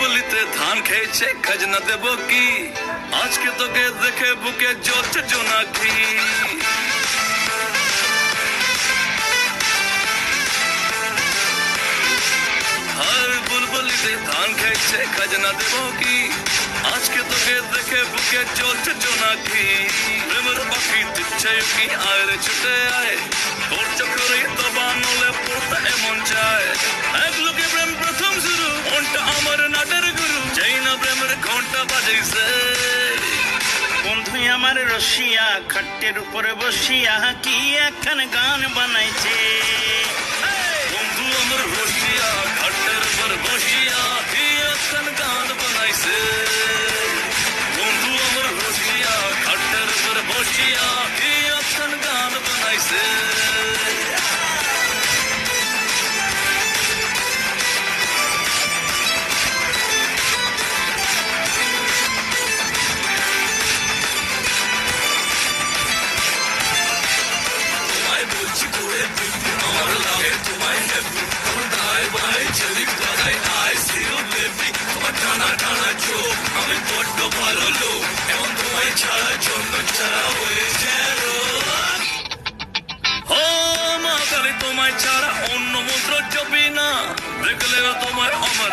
বুলবুলিতে ধান খেয়েছে খাজনা দেব কি, আজকে তোকে দেখে বুকে জ্বলছে জোনাকি। বুলবুলিতে ধান খেয়েছে খাজনা দেব কি, আজকে তোকে দেখে বুকে চলছে জোনাকি। প্রেমের পাখি দিচ্ছে কি, আয় রে ছুটে আয়, তোর চক্করে দবা নলে পড়তে এমন যায়। এক লোকে প্রেম প্রথম শুরু, মনটা আমার নাটের গুরু, যেই না প্রেমের ঘন্টা বাজাইছে। বন্ধু আমার রসিয়া খাটের উপরে বসিয়া কি একখান গান বানাইছে। বন্ধু আমার রসিয়া খাটের উপর বসিয়া কি একখান গান বানাইছে। বন্ধু আমার রসিয়া খাটের উপর বসিয়া কি একখান গান বানাইছে। আমি বড্ড ভালো লোক, এমন তোমায় ছাড়া জন্য ছাড়া হয়েছে মা কালী, তোমায় ছাড়া অন্য মন্ত্র জপি না, দেখলে তোমায় আমার